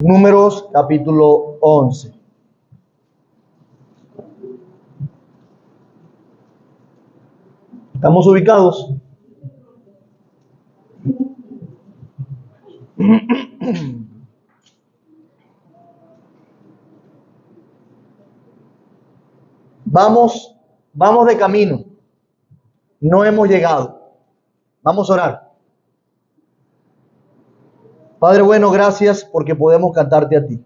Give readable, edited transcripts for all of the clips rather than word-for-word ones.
Números capítulo 11. ¿Estamos ubicados? Vamos de camino. No hemos llegado. Vamos a orar. Padre bueno, gracias porque podemos cantarte a ti.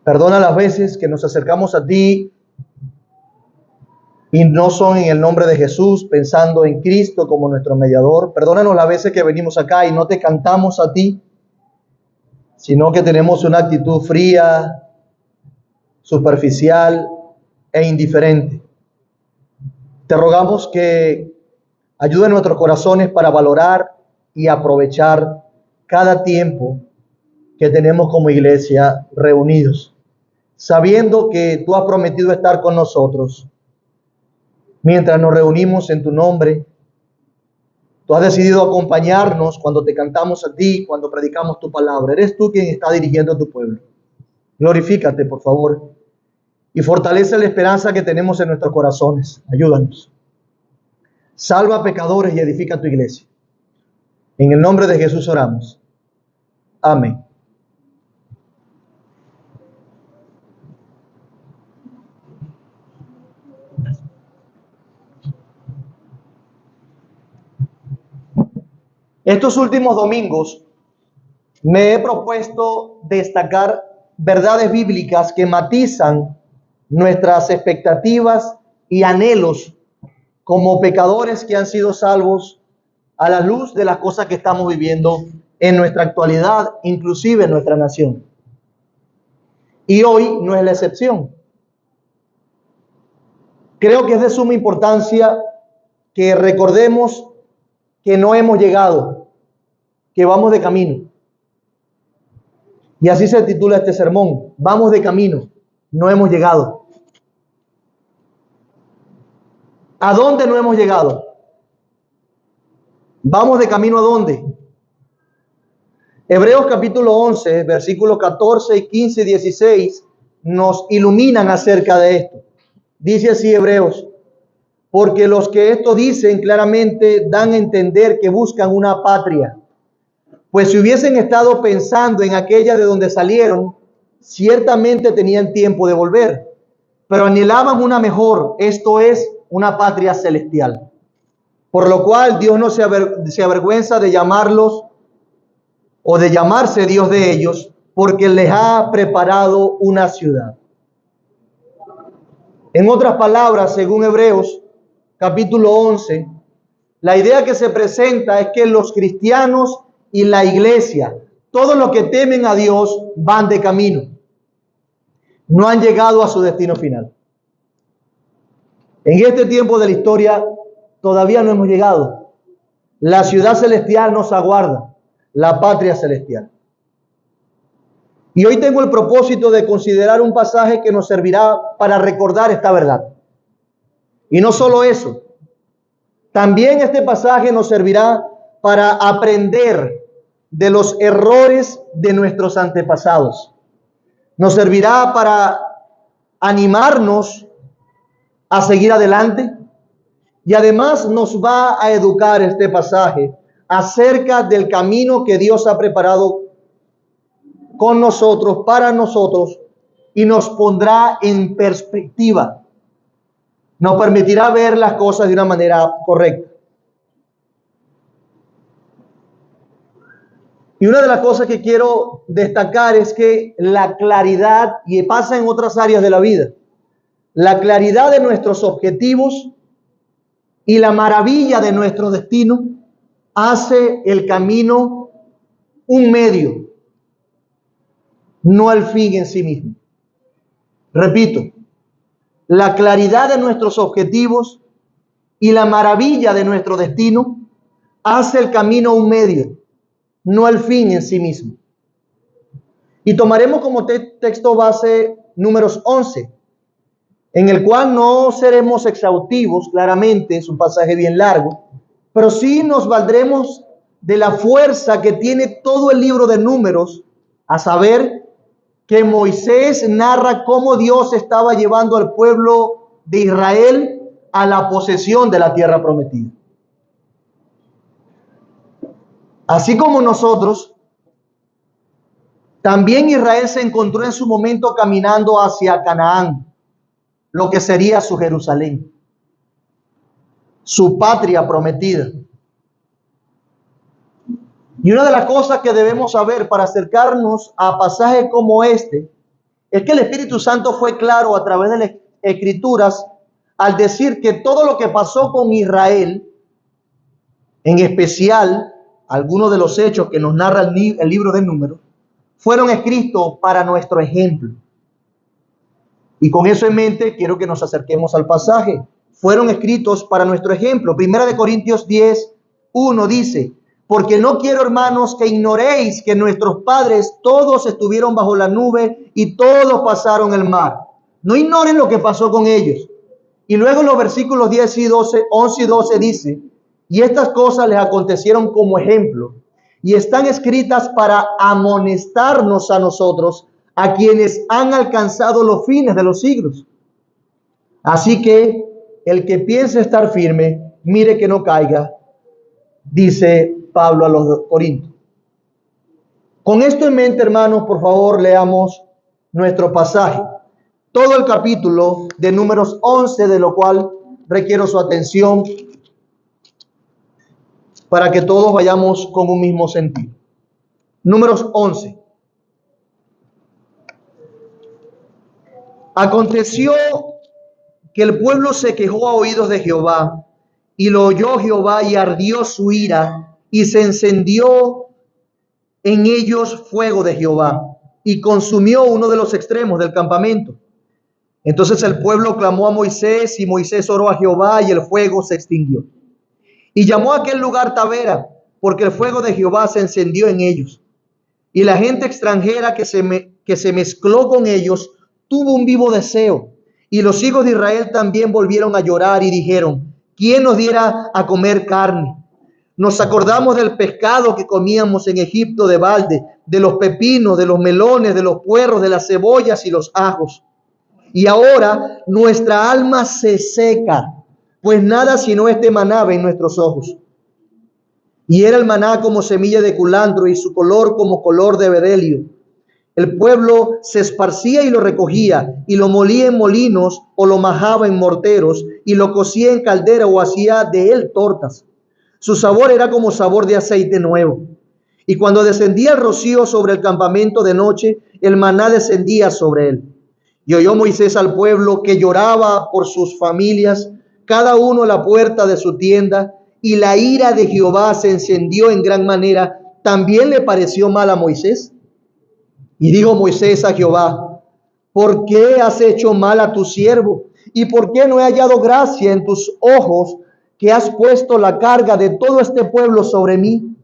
Perdona las veces que nos acercamos a ti y no son en el nombre de Jesús, pensando en Cristo como nuestro mediador. Perdónanos las veces que venimos acá y no te cantamos a ti, sino que tenemos una actitud fría, superficial e indiferente. Te rogamos que ayude a nuestros corazones para valorar y aprovechar cada tiempo que tenemos como iglesia reunidos, sabiendo que tú has prometido estar con nosotros mientras nos reunimos en tu nombre. Tú has decidido acompañarnos cuando te cantamos a ti, cuando predicamos tu palabra. Eres tú quien está dirigiendo a tu pueblo. Glorifícate, por favor, y fortalece la esperanza que tenemos en nuestros corazones. Ayúdanos. Salva a pecadores y edifica tu iglesia. En el nombre de Jesús oramos. Amén. Estos últimos domingos me he propuesto destacar verdades bíblicas que matizan nuestras expectativas y anhelos como pecadores que han sido salvos a la luz de las cosas que estamos viviendo en nuestra actualidad, inclusive en nuestra nación. Y hoy no es la excepción. Creo que es de suma importancia que recordemos que no hemos llegado, que vamos de camino. Y así se titula este sermón: vamos de camino, no hemos llegado. ¿A dónde no hemos llegado? ¿Vamos de camino a dónde? Hebreos capítulo 11, versículos 14, 15 y 16 nos iluminan acerca de esto. Dice así Hebreos: porque los que esto dicen claramente dan a entender que buscan una patria. Pues si hubiesen estado pensando en aquella de donde salieron, ciertamente tenían tiempo de volver, pero anhelaban una mejor, esto es, una patria celestial. Por lo cual Dios no se avergüenza de llamarlos o de llamarse Dios de ellos, porque les ha preparado una ciudad. En otras palabras, según Hebreos capítulo 11, la idea que se presenta es que los cristianos y la iglesia, todos los que temen a Dios, van de camino. No han llegado a su destino final. En este tiempo de la historia todavía no hemos llegado. La ciudad celestial nos aguarda, la patria celestial. Y hoy tengo el propósito de considerar un pasaje que nos servirá para recordar esta verdad. Y no solo eso, también este pasaje nos servirá para aprender de los errores de nuestros antepasados. Nos servirá para animarnos a seguir adelante, y además nos va a educar este pasaje acerca del camino que Dios ha preparado con nosotros, para nosotros, y nos pondrá en perspectiva. Nos permitirá ver las cosas de una manera correcta. Y una de las cosas que quiero destacar es que la claridad, y pasa en otras áreas de la vida, la claridad de nuestros objetivos y la maravilla de nuestro destino hace el camino un medio, no el fin en sí mismo. Repito, la claridad de nuestros objetivos y la maravilla de nuestro destino hace el camino un medio, no el fin en sí mismo. Y tomaremos como texto base Números 11, en el cual no seremos exhaustivos, claramente es un pasaje bien largo, pero sí nos valdremos de la fuerza que tiene todo el libro de Números a saber que Moisés narra cómo Dios estaba llevando al pueblo de Israel a la posesión de la tierra prometida. Así como nosotros, también Israel se encontró en su momento caminando hacia Canaán, lo que sería su Jerusalén, su patria prometida. Y una de las cosas que debemos saber para acercarnos a pasajes como este es que el Espíritu Santo fue claro a través de las Escrituras al decir que todo lo que pasó con Israel, en especial algunos de los hechos que nos narra el libro de Números, fueron escritos para nuestro ejemplo. Y con eso en mente quiero que nos acerquemos al pasaje. Fueron escritos para nuestro ejemplo. Primera de Corintios 10:1 dice: porque no quiero, hermanos, que ignoréis que nuestros padres todos estuvieron bajo la nube y todos pasaron el mar. No ignoren lo que pasó con ellos. Y luego en los versículos 10 y 12, 11 y 12 dice: y estas cosas les acontecieron como ejemplo y están escritas para amonestarnos a nosotros, a quienes han alcanzado los fines de los siglos. Así que el que piense estar firme, mire que no caiga, dice Pablo a los Corintios. Con esto en mente, hermanos, por favor, leamos nuestro pasaje. Todo el capítulo de Números 11, de lo cual requiero su atención para que todos vayamos con un mismo sentido. Números 11. Aconteció que el pueblo se quejó a oídos de Jehová, y lo oyó Jehová, y ardió su ira, y se encendió en ellos fuego de Jehová, y consumió uno de los extremos del campamento. Entonces el pueblo clamó a Moisés, y Moisés oró a Jehová, y el fuego se extinguió. Y llamó a aquel lugar Tabera, porque el fuego de Jehová se encendió en ellos. Y la gente extranjera que se mezcló con ellos tuvo un vivo deseo. Y los hijos de Israel también volvieron a llorar y dijeron: ¿quién nos diera a comer carne? Nos acordamos del pescado que comíamos en Egipto de balde, de los pepinos, de los melones, de los puerros, de las cebollas y los ajos. Y ahora nuestra alma se seca, pues nada sino este maná ve en nuestros ojos. Y era el maná como semilla de culandro, y su color como color de bedelio. El pueblo se esparcía y lo recogía, y lo molía en molinos, o lo majaba en morteros, y lo cocía en caldera, o hacía de él tortas. Su sabor era como sabor de aceite nuevo. Y cuando descendía el rocío sobre el campamento de noche, el maná descendía sobre él. Y oyó Moisés al pueblo que lloraba por sus familias, cada uno a la puerta de su tienda, y la ira de Jehová se encendió en gran manera. ¿También le pareció mal a Moisés? Y dijo Moisés a Jehová: ¿por qué has hecho mal a tu siervo? ¿Y por qué no he hallado gracia en tus ojos, que has puesto la carga de todo este pueblo sobre mí?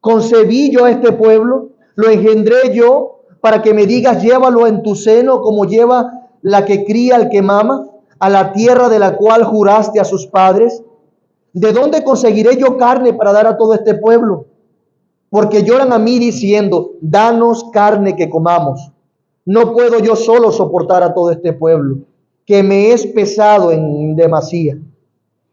¿Concebí yo a este pueblo? ¿Lo engendré yo para que me digas: llévalo en tu seno, como lleva la que cría al que mama, a la tierra de la cual juraste a sus padres? ¿De dónde conseguiré yo carne para dar a todo este pueblo? Porque lloran a mí diciendo: danos carne que comamos. No puedo yo solo soportar a todo este pueblo, que me es pesado en demasía.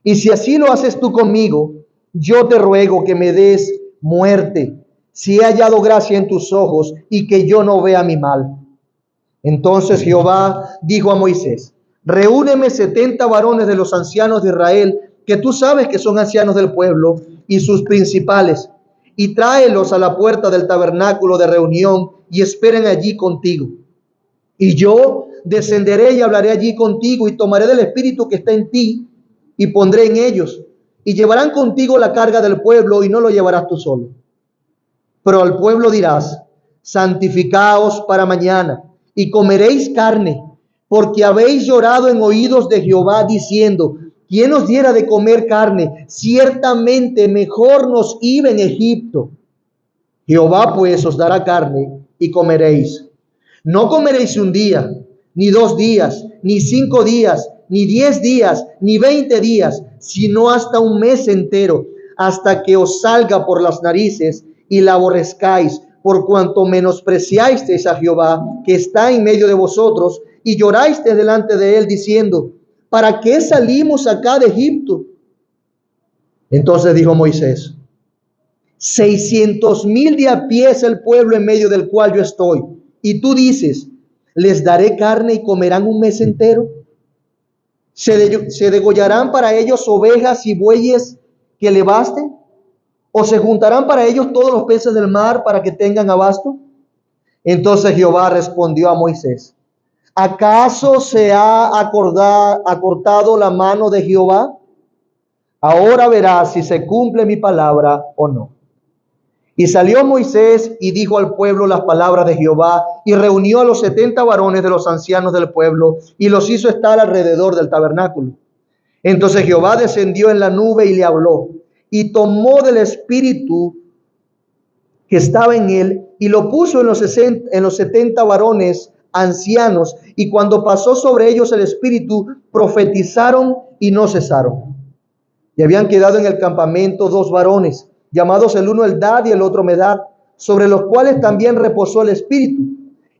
Y si así lo haces tú conmigo, yo te ruego que me des muerte, si he hallado gracia en tus ojos, y que yo no vea mi mal. Entonces Jehová dijo a Moisés: reúneme 70 varones de los ancianos de Israel, que tú sabes que son ancianos del pueblo, y sus principales, y tráelos a la puerta del tabernáculo de reunión, y esperen allí contigo. Y yo descenderé y hablaré allí contigo, y tomaré del espíritu que está en ti, y pondré en ellos, y llevarán contigo la carga del pueblo, y no lo llevarás tú solo. Pero al pueblo dirás: santificaos para mañana, y comeréis carne, porque habéis llorado en oídos de Jehová, diciendo: ¿quién nos diera de comer carne? Ciertamente mejor nos iba en Egipto. Jehová pues os dará carne y comeréis. No comeréis un día, ni 2 días, ni 5 días, ni 10 días, ni 20 días, sino hasta un mes entero, hasta que os salga por las narices y la aborrezcáis, por cuanto menospreciasteis a Jehová, que está en medio de vosotros, y llorasteis delante de él, diciendo: ¿para qué salimos acá de Egipto? Entonces dijo Moisés: 600,000 de a pie es el pueblo en medio del cual yo estoy, y tú dices: les daré carne y comerán un mes entero. ¿Se degollarán para ellos ovejas y bueyes que le basten? ¿O se juntarán para ellos todos los peces del mar para que tengan abasto? Entonces Jehová respondió a Moisés: ¿acaso se ha acortado la mano de Jehová? Ahora verás si se cumple mi palabra o no. Y salió Moisés y dijo al pueblo las palabras de Jehová, y reunió a los 70 varones de los ancianos del pueblo, y los hizo estar alrededor del tabernáculo. Entonces Jehová descendió en la nube y le habló, y tomó del espíritu que estaba en él, y lo puso en los 70 varones ancianos, y cuando pasó sobre ellos el espíritu, profetizaron y no cesaron. Y habían quedado en el campamento 2 varones, llamados el uno Eldad y el otro Medad, sobre los cuales también reposó el espíritu.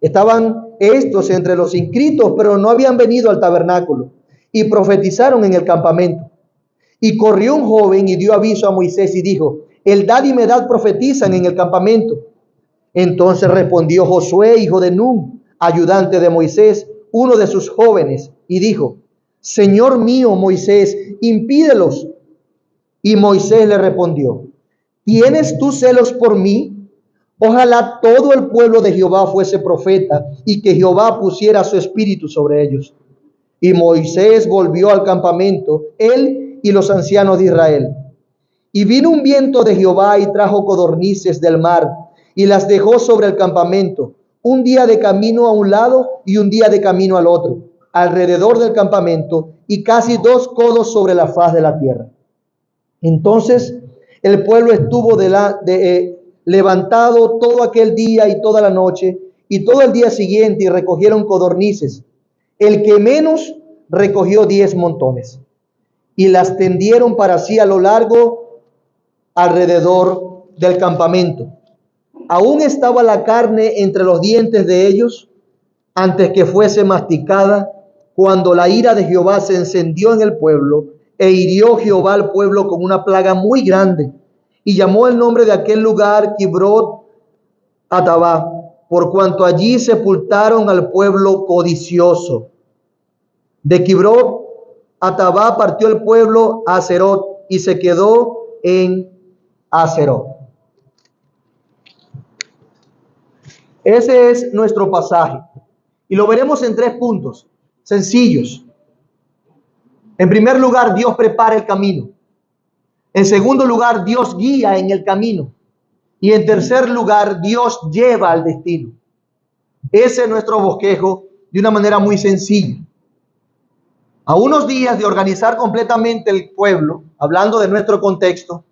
Estaban estos entre los inscritos, pero no habían venido al tabernáculo, y profetizaron en el campamento. Y corrió un joven y dio aviso a Moisés y dijo: Eldad y Medad profetizan en el campamento. Entonces respondió Josué, hijo de Nun, ayudante de Moisés, uno de sus jóvenes, y dijo: Señor mío Moisés, impídelos. Y Moisés le respondió: ¿tienes tú celos por mí? Ojalá todo el pueblo de Jehová fuese profeta, y que Jehová pusiera su espíritu sobre ellos. Y Moisés volvió al campamento, él y los ancianos de Israel. Y vino un viento de Jehová y trajo codornices del mar, y las dejó sobre el campamento, un día de camino a un lado y un día de camino al otro, alrededor del campamento, y casi 2 codos sobre la faz de la tierra. Entonces el pueblo estuvo levantado todo aquel día y toda la noche, y todo el día siguiente, y recogieron codornices. El que menos recogió 10 montones, y las tendieron para sí a lo largo alrededor del campamento. Aún estaba la carne entre los dientes de ellos antes que fuese masticada, cuando la ira de Jehová se encendió en el pueblo, e hirió Jehová al pueblo con una plaga muy grande, y llamó el nombre de aquel lugar Kibrot Hatabá, por cuanto allí sepultaron al pueblo codicioso. De Kibrot Hatabá partió el pueblo a Haserot, y se quedó en Haserot. Ese es nuestro pasaje, y lo veremos en 3 puntos sencillos. En primer lugar, Dios prepara el camino. En segundo lugar, Dios guía en el camino. Y en tercer lugar, Dios lleva al destino. Ese es nuestro bosquejo de una manera muy sencilla. A unos días de organizar completamente el pueblo, hablando de nuestro contexto,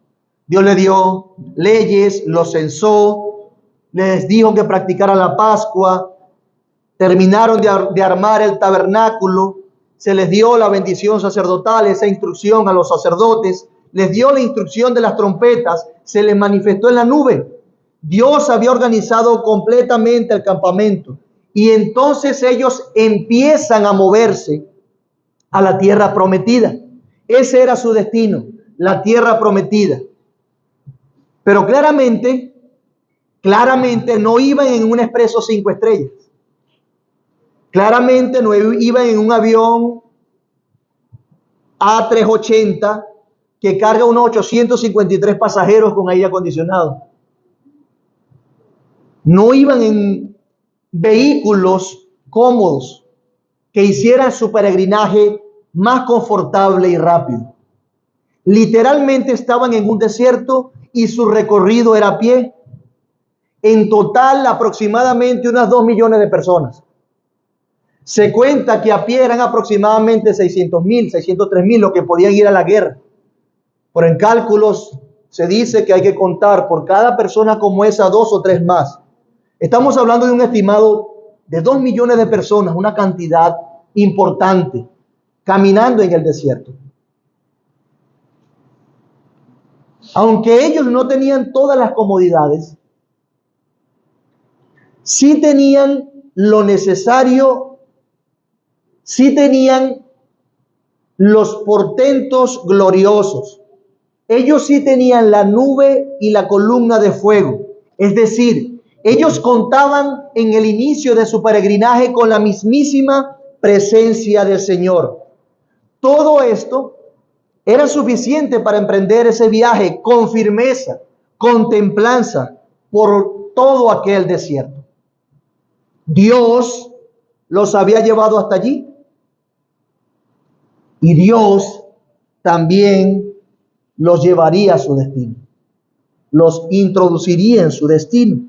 Dios le dio leyes, los censó, les dijo que practicaran la Pascua, terminaron de armar el tabernáculo, se les dio la bendición sacerdotal, esa instrucción a los sacerdotes, les dio la instrucción de las trompetas, se les manifestó en la nube. Dios había organizado completamente el campamento, y entonces ellos empiezan a moverse a la tierra prometida. Ese era su destino, la tierra prometida. Pero claramente no iban en un expreso 5 estrellas. Claramente no iban en un avión A380 que carga unos 853 pasajeros con aire acondicionado. No iban en vehículos cómodos que hicieran su peregrinaje más confortable y rápido. Literalmente estaban en un desierto y su recorrido era a pie. En total, aproximadamente unas 2 millones de personas. Se cuenta que a pie eran aproximadamente 600,000, 603,000 los que podían ir a la guerra. Pero en cálculos se dice que hay que contar por cada persona como esa 2 o 3 más. Estamos hablando de un estimado de 2 millones de personas, una cantidad importante, caminando en el desierto. Aunque ellos no tenían todas las comodidades, sí tenían lo necesario, sí tenían los portentos gloriosos. Ellos sí tenían la nube y la columna de fuego. Es decir, ellos contaban en el inicio de su peregrinaje con la mismísima presencia del Señor. Todo esto era suficiente para emprender ese viaje con firmeza, con templanza, por todo aquel desierto. Dios los había llevado hasta allí. Y Dios también los llevaría a su destino. Los introduciría en su destino.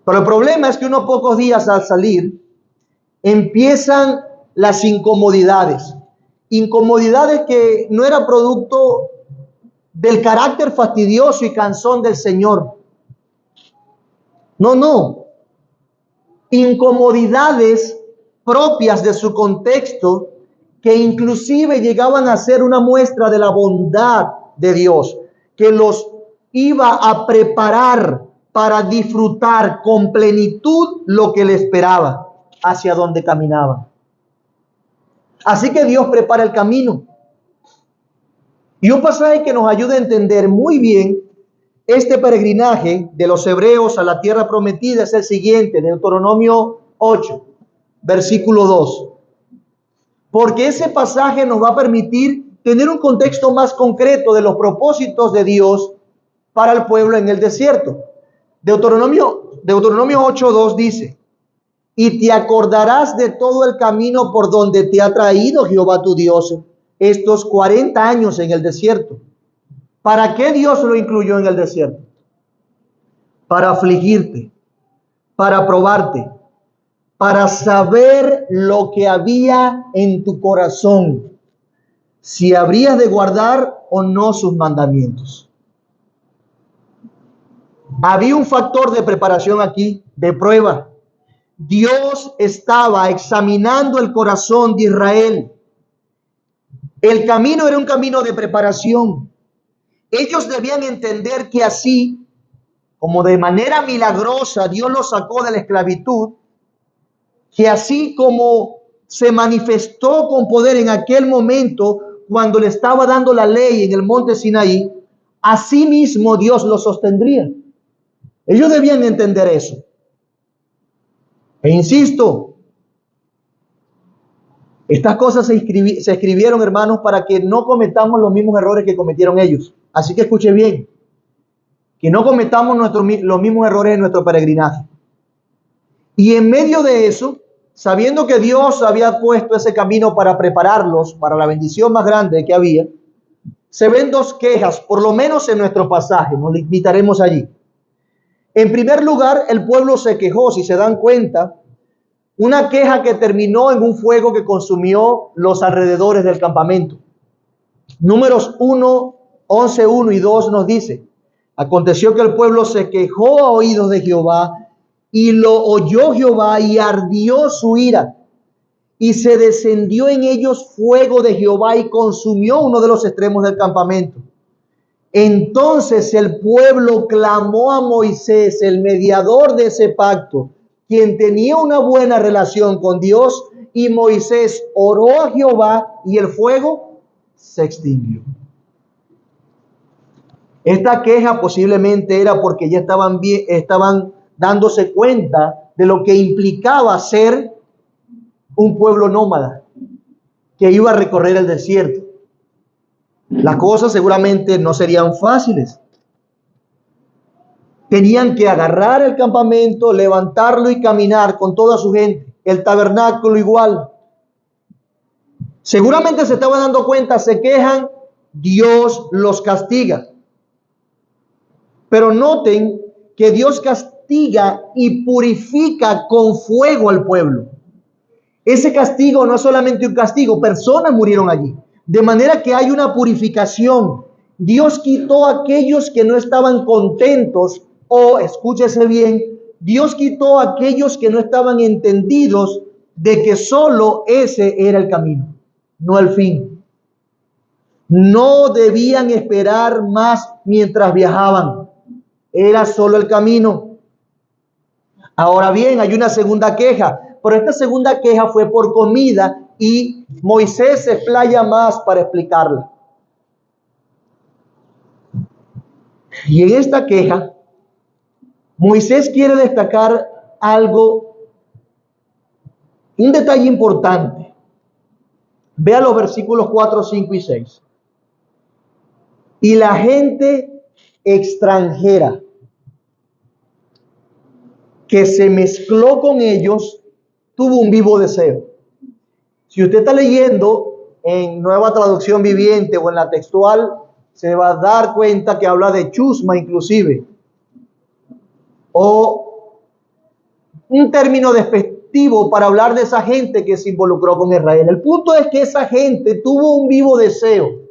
Pero el problema es que unos pocos días al salir, empiezan las incomodidades. Incomodidades que no era producto del carácter fastidioso y cansón del Señor. No. Incomodidades propias de su contexto, que inclusive llegaban a ser una muestra de la bondad de Dios, que los iba a preparar para disfrutar con plenitud lo que le esperaba, hacia donde caminaban. Así que Dios prepara el camino. Y un pasaje que nos ayuda a entender muy bien este peregrinaje de los hebreos a la tierra prometida es el siguiente, Deuteronomio 8, versículo 2. Porque ese pasaje nos va a permitir tener un contexto más concreto de los propósitos de Dios para el pueblo en el desierto. Deuteronomio 8:2 dice: y te acordarás de todo el camino por donde te ha traído Jehová tu Dios estos 40 años en el desierto. ¿Para qué Dios lo incluyó en el desierto? Para afligirte, para probarte, para saber lo que había en tu corazón, si habrías de guardar o no sus mandamientos. Había un factor de preparación aquí, de prueba. Dios estaba examinando el corazón de Israel. El camino era un camino de preparación. Ellos debían entender que así, como de manera milagrosa Dios los sacó de la esclavitud, que así como se manifestó con poder en aquel momento cuando le estaba dando la ley en el monte Sinaí, así mismo Dios los sostendría. Ellos debían entender eso. E insisto, estas cosas se escribieron, hermanos, para que no cometamos los mismos errores que cometieron ellos. Así que escuche bien, que no cometamos los mismos errores en nuestro peregrinaje. Y en medio de eso, sabiendo que Dios había puesto ese camino para prepararlos para la bendición más grande que había, se ven dos quejas, por lo menos en nuestro pasaje, nos limitaremos allí. En primer lugar, el pueblo se quejó, si se dan cuenta, una queja que terminó en un fuego que consumió los alrededores del campamento. Números 11, 1 y 2 nos dice: aconteció que el pueblo se quejó a oídos de Jehová, y lo oyó Jehová, y ardió su ira, y se descendió en ellos fuego de Jehová, y consumió uno de los extremos del campamento. Entonces el pueblo clamó a Moisés, el mediador de ese pacto, quien tenía una buena relación con Dios, y Moisés oró a Jehová, y el fuego se extinguió. Esta queja posiblemente era porque ya estaban dándose cuenta de lo que implicaba ser un pueblo nómada que iba a recorrer el desierto. Las cosas seguramente no serían fáciles. Tenían que agarrar el campamento, levantarlo y caminar con toda su gente. El tabernáculo igual. Seguramente se estaban dando cuenta, se quejan, Dios los castiga. Pero noten que Dios castiga y purifica con fuego al pueblo. Ese castigo no es solamente un castigo, personas murieron allí. De manera que hay una purificación. Dios quitó a aquellos que no estaban contentos, o escúchese bien, Dios quitó a aquellos que no estaban entendidos de que solo ese era el camino, no el fin. No debían esperar más mientras viajaban. Era solo el camino. Ahora bien, hay una segunda queja, pero esta segunda queja fue por comida y Moisés se explaya más para explicarla. Y en esta queja, Moisés quiere destacar algo, un detalle importante. Vea los versículos 4, 5 y 6. Y la gente extranjera que se mezcló con ellos tuvo un vivo deseo. Si usted está leyendo en Nueva Traducción Viviente o en la textual, se va a dar cuenta que habla de chusma inclusive, o un término despectivo para hablar de esa gente que se involucró con Israel. El punto es que esa gente tuvo un vivo deseo.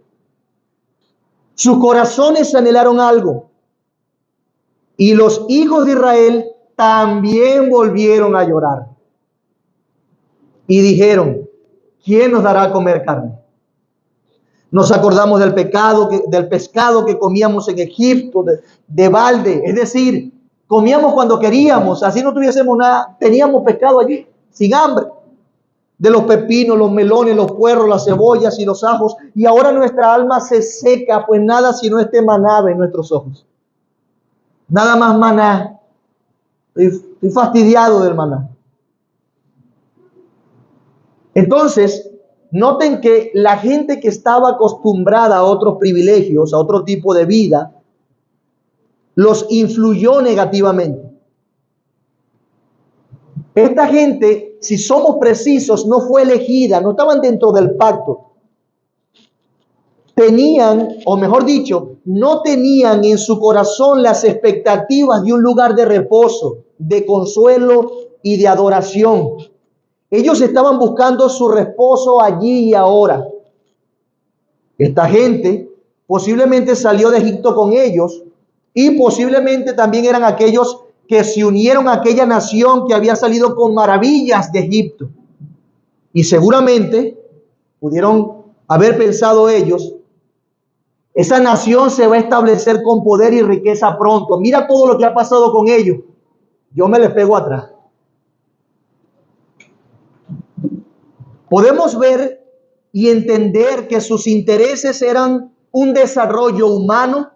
Sus corazones anhelaron algo. Y los hijos de Israel también volvieron a llorar. Y dijeron, ¿quién nos dará a comer carne? Nos acordamos del pescado que comíamos en Egipto, de balde. Es decir, comíamos cuando queríamos, así no tuviésemos nada, teníamos pescado allí, sin hambre. De los pepinos, los melones, los puerros, las cebollas y los ajos. Y ahora nuestra alma se seca, pues nada sino este maná en nuestros ojos. Nada más maná. Estoy fastidiado del maná. Entonces, noten que la gente que estaba acostumbrada a otros privilegios, a otro tipo de vida, los influyó negativamente. Esta gente, si somos precisos, no fue elegida, no estaban dentro del pacto. Tenían, o mejor dicho, no tenían en su corazón las expectativas de un lugar de reposo, de consuelo y de adoración. Ellos estaban buscando su reposo allí y ahora. Esta gente posiblemente salió de Egipto con ellos y posiblemente también eran aquellos que se unieron a aquella nación que había salido con maravillas de Egipto. Y seguramente pudieron haber pensado ellos, esa nación se va a establecer con poder y riqueza pronto. Mira todo lo que ha pasado con ellos. Yo me les pego atrás. Podemos ver y entender que sus intereses eran un desarrollo humano,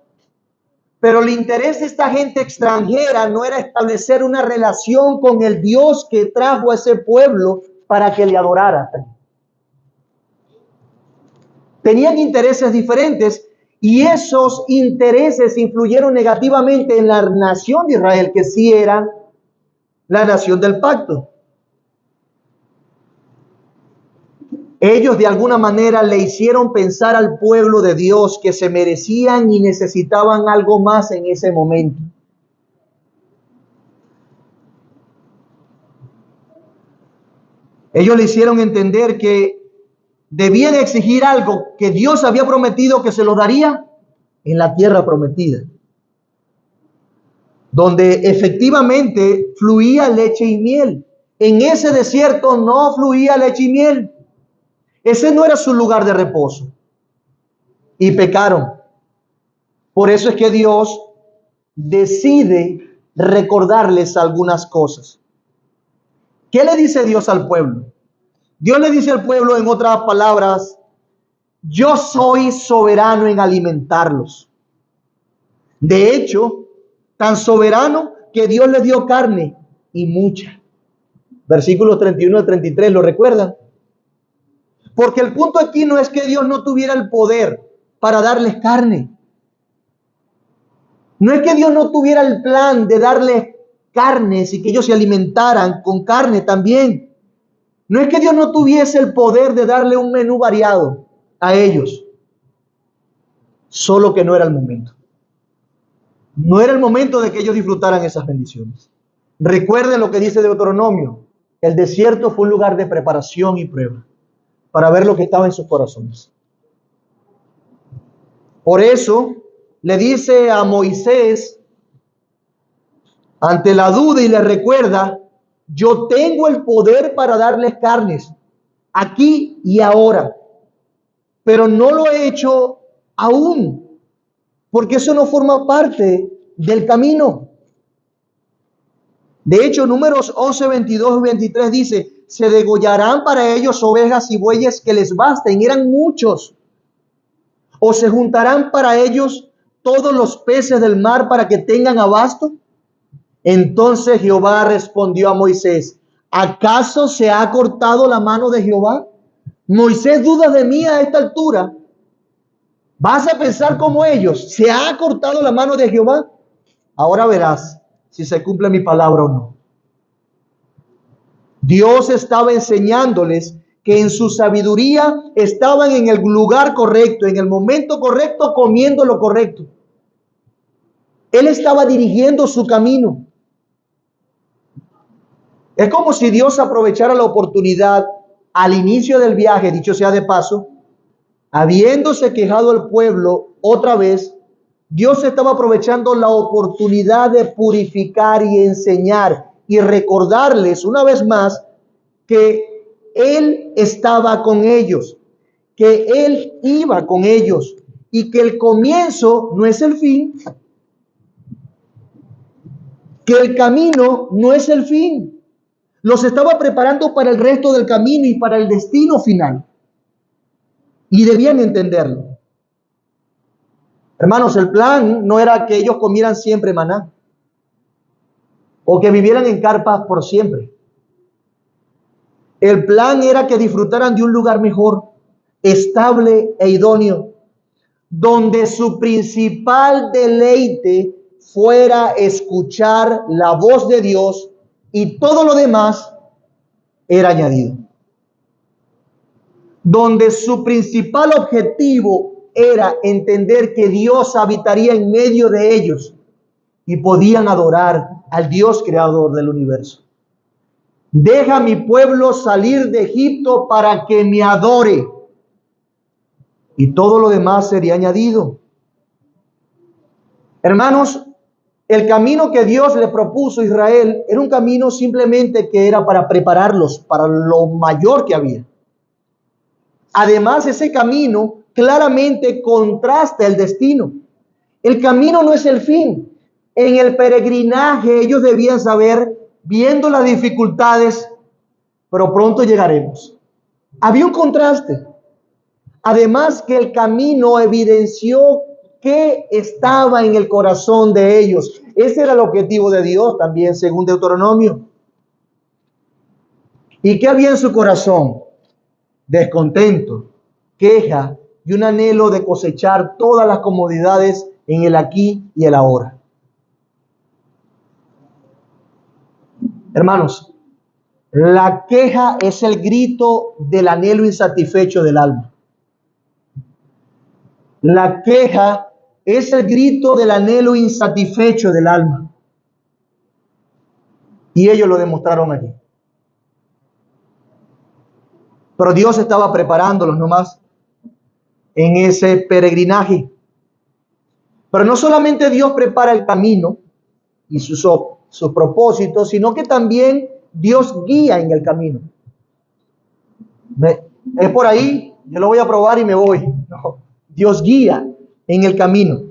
pero el interés de esta gente extranjera no era establecer una relación con el Dios que trajo a ese pueblo para que le adorara. Tenían intereses diferentes y esos intereses influyeron negativamente en la nación de Israel, que sí era la nación del pacto. Ellos de alguna manera le hicieron pensar al pueblo de Dios que se merecían y necesitaban algo más en ese momento. Ellos le hicieron entender que debían exigir algo que Dios había prometido que se los daría en la tierra prometida, donde efectivamente fluía leche y miel. En ese desierto no fluía leche y miel. Ese no era su lugar de reposo. Y pecaron. Por eso es que Dios decide recordarles algunas cosas. ¿Qué le dice Dios al pueblo? Dios le dice al pueblo, en otras palabras, yo soy soberano en alimentarlos. De hecho, tan soberano que Dios le dio carne y mucha. Versículos 31 al 33, ¿lo recuerdan? Porque el punto aquí no es que Dios no tuviera el poder para darles carne. No es que Dios no tuviera el plan de darles carnes y que ellos se alimentaran con carne también. No es que Dios no tuviese el poder de darle un menú variado a ellos. Solo que no era el momento. No era el momento de que ellos disfrutaran esas bendiciones. Recuerden lo que dice Deuteronomio. El desierto fue un lugar de preparación y prueba para ver lo que estaba en sus corazones. Por eso le dice a Moisés, ante la duda, y le recuerda, yo tengo el poder para darles carnes, aquí y ahora, pero no lo he hecho aún, porque eso no forma parte del camino. De hecho, Números 11, 22 y 23 dice, se degollarán para ellos ovejas y bueyes que les basten. Eran muchos. O se juntarán para ellos todos los peces del mar para que tengan abasto. Entonces Jehová respondió a Moisés, ¿acaso se ha cortado la mano de Jehová? Moisés, ¿dudas de mí a esta altura? ¿Vas a pensar como ellos? ¿Se ha cortado la mano de Jehová? Ahora verás si se cumple mi palabra o no. Dios estaba enseñándoles que en su sabiduría estaban en el lugar correcto, en el momento correcto, comiendo lo correcto. Él estaba dirigiendo su camino. Es como si Dios aprovechara la oportunidad al inicio del viaje, dicho sea de paso, habiéndose quejado el pueblo otra vez, Dios estaba aprovechando la oportunidad de purificar y enseñar y recordarles una vez más que Él estaba con ellos, que Él iba con ellos y que el comienzo no es el fin, que el camino no es el fin. Los estaba preparando para el resto del camino y para el destino final. Y debían entenderlo. Hermanos, el plan no era que ellos comieran siempre maná o que vivieran en carpas por siempre. El plan era que disfrutaran de un lugar mejor, estable e idóneo, donde su principal deleite fuera escuchar la voz de Dios y todo lo demás era añadido. Donde su principal objetivo era entender que Dios habitaría en medio de ellos y podían adorar al Dios creador del universo. Deja a mi pueblo salir de Egipto para que me adore y todo lo demás sería añadido. Hermanos, el camino que Dios le propuso a Israel era un camino simplemente que era para prepararlos para lo mayor que había. Además, ese camino claramente contrasta el destino. El camino no es el fin. En el peregrinaje ellos debían saber, viendo las dificultades, pero pronto llegaremos. Había un contraste. Además que el camino evidenció que estaba en el corazón de ellos. Ese era el objetivo de Dios también, según Deuteronomio. ¿Y qué había en su corazón? Descontento, queja y un anhelo de cosechar todas las comodidades en el aquí y el ahora. Hermanos, la queja es el grito del anhelo insatisfecho del alma. La queja es el grito del anhelo insatisfecho del alma. Y ellos lo demostraron allí. Pero Dios estaba preparándolos nomás en ese peregrinaje. Pero no solamente Dios prepara el camino y sus propósitos, sino que también Dios guía en el camino. Es por ahí, yo lo voy a probar y me voy. No, Dios guía en el camino.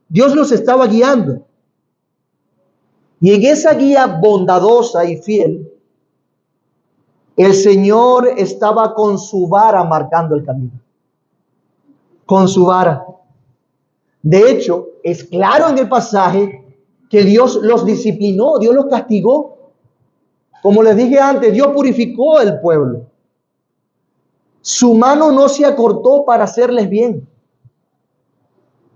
Dios los estaba guiando. Y en esa guía bondadosa y fiel, el Señor estaba con su vara marcando el camino. Con su vara. De hecho, es claro en el pasaje que Dios los disciplinó, Dios los castigó. Como les dije antes, Dios purificó el pueblo. Su mano no se acortó para hacerles bien.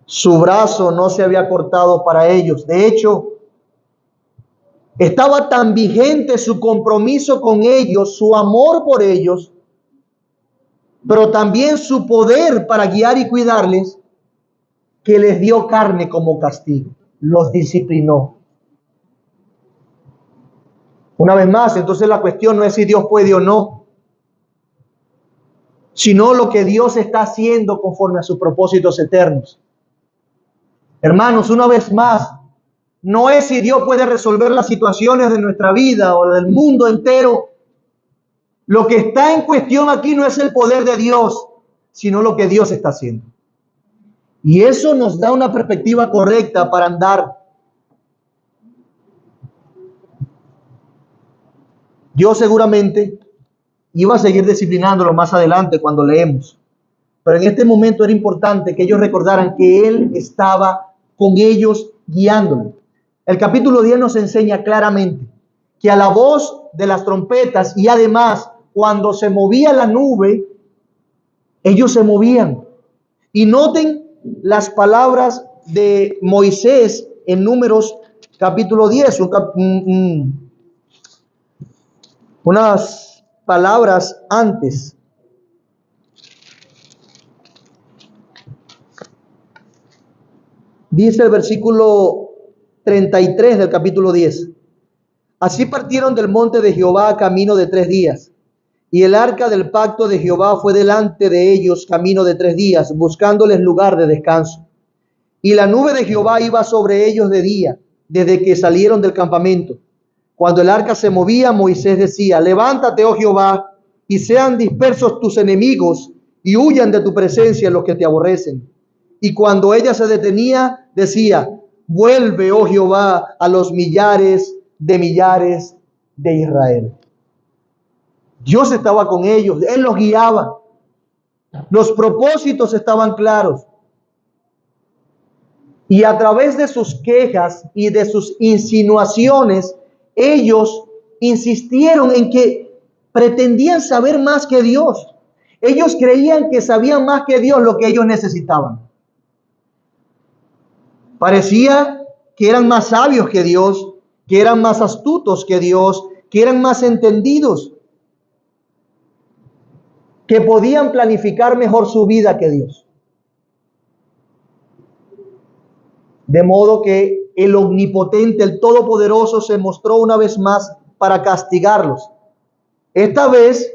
Su brazo no se había cortado para ellos. De hecho, estaba tan vigente su compromiso con ellos, su amor por ellos, pero también su poder para guiar y cuidarles, que les dio carne como castigo, los disciplinó. Una vez más, entonces la cuestión no es si Dios puede o no, sino lo que Dios está haciendo conforme a sus propósitos eternos. Hermanos, una vez más, no es si Dios puede resolver las situaciones de nuestra vida o del mundo entero. Lo que está en cuestión aquí no es el poder de Dios, sino lo que Dios está haciendo. Y eso nos da una perspectiva correcta para andar. Dios seguramente iba a seguir disciplinándolo más adelante cuando leemos. Pero en este momento era importante que ellos recordaran que Él estaba con ellos guiándolos. El capítulo 10 nos enseña claramente que a la voz de las trompetas y además cuando se movía la nube, ellos se movían. Y noten las palabras de Moisés en Números capítulo 10, unas palabras antes. Dice el versículo 33 del capítulo 10. Así partieron del monte de Jehová camino de 3 días. Y el arca del pacto de Jehová fue delante de ellos camino de 3 días, buscándoles lugar de descanso. Y la nube de Jehová iba sobre ellos de día, desde que salieron del campamento. Cuando el arca se movía, Moisés decía: levántate, oh Jehová, y sean dispersos tus enemigos, y huyan de tu presencia los que te aborrecen. Y cuando ella se detenía, decía: vuelve, oh Jehová, a los millares de Israel. Dios estaba con ellos, Él los guiaba. Los propósitos estaban claros. Y a través de sus quejas y de sus insinuaciones, ellos insistieron en que pretendían saber más que Dios. Ellos creían que sabían más que Dios lo que ellos necesitaban. Parecía que eran más sabios que Dios, que eran más astutos que Dios, que eran más entendidos, que podían planificar mejor su vida que Dios. De modo que el omnipotente, el todopoderoso, se mostró una vez más para castigarlos. Esta vez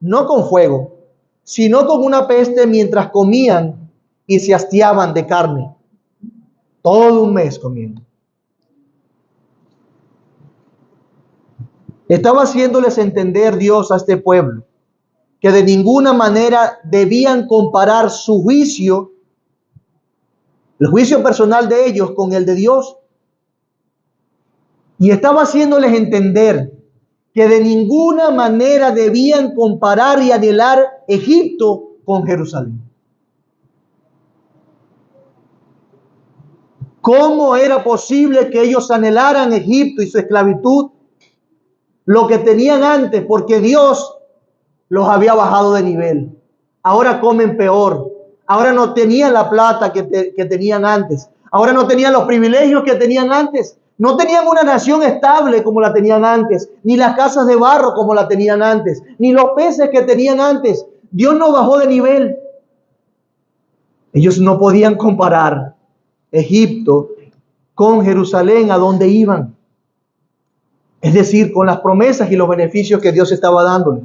no con fuego, sino con una peste mientras comían y se hastiaban de carne. Todo un mes comiendo. Estaba haciéndoles entender Dios a este pueblo que de ninguna manera debían comparar su juicio, el juicio personal de ellos, con el de Dios. Y estaba haciéndoles entender que de ninguna manera debían comparar y anhelar Egipto con Jerusalén. ¿Cómo era posible que ellos anhelaran Egipto y su esclavitud, lo que tenían antes? Porque Dios los había bajado de nivel. Ahora comen peor. Ahora no tenían la plata que tenían antes. Ahora no tenían los privilegios que tenían antes. No tenían una nación estable como la tenían antes. Ni las casas de barro como la tenían antes. Ni los peces que tenían antes. Dios no bajó de nivel. Ellos no podían comparar Egipto con Jerusalén, a donde iban. Es decir, con las promesas y los beneficios que Dios estaba dándoles.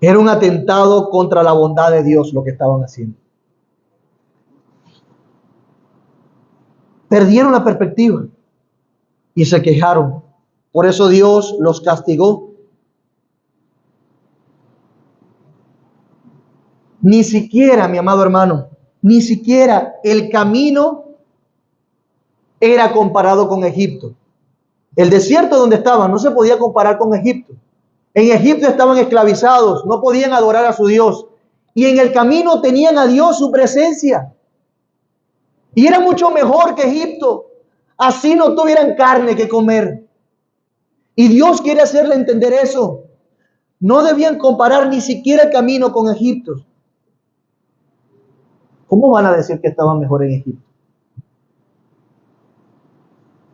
Era un atentado contra la bondad de Dios lo que estaban haciendo. Perdieron la perspectiva y se quejaron. Por eso Dios los castigó. Ni siquiera, mi amado hermano, ni siquiera el camino era comparado con Egipto. El desierto donde estaban no se podía comparar con Egipto. En Egipto estaban esclavizados, no podían adorar a su Dios. Y en el camino tenían a Dios, su presencia. Y era mucho mejor que Egipto. Así no tuvieran carne que comer. Y Dios quiere hacerle entender eso. No debían comparar ni siquiera el camino con Egipto. ¿Cómo van a decir que estaban mejor en Egipto?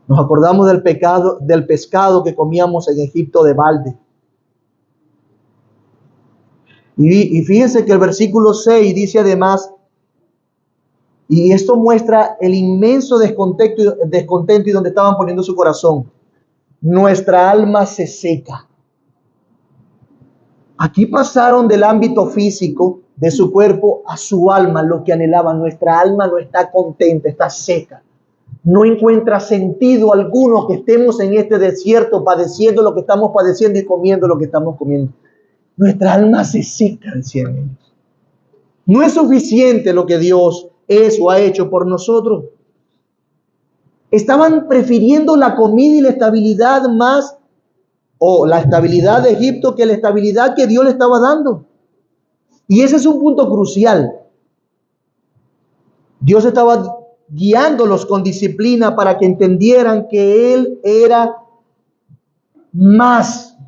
Nos acordamos del pescado que comíamos en Egipto de balde. Y fíjense que el versículo 6 dice además, y esto muestra el inmenso descontento y donde estaban poniendo su corazón. Nuestra alma se seca. Aquí pasaron del ámbito físico de su cuerpo a su alma, lo que anhelaban. Nuestra alma no está contenta, está seca. No encuentra sentido alguno que estemos en este desierto padeciendo lo que estamos padeciendo y comiendo lo que estamos comiendo. Nuestra alma se seca, decían ellos. No es suficiente lo que Dios es o ha hecho por nosotros. Estaban prefiriendo la comida y la estabilidad más, o la estabilidad de Egipto, que la estabilidad que Dios le estaba dando. Y ese es un punto crucial. Dios estaba guiándolos con disciplina para que entendieran que Él era más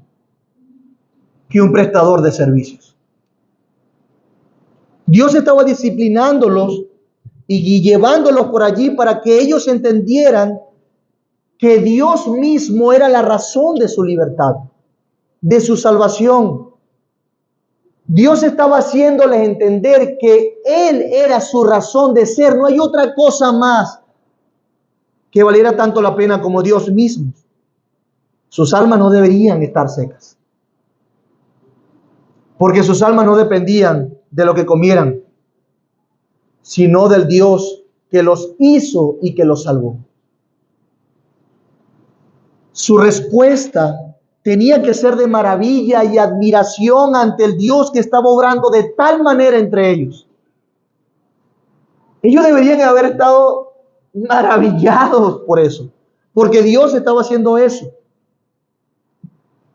que un prestador de servicios. Dios estaba disciplinándolos y llevándolos por allí para que ellos entendieran que Dios mismo era la razón de su libertad, de su salvación. Dios estaba haciéndoles entender que Él era su razón de ser. No hay otra cosa más que valiera tanto la pena como Dios mismo. Sus almas no deberían estar secas, porque sus almas no dependían de lo que comieran, sino del Dios que los hizo y que los salvó. Su respuesta tenía que ser de maravilla y admiración ante el Dios que estaba obrando de tal manera entre ellos. Ellos deberían haber estado maravillados por eso, porque Dios estaba haciendo eso.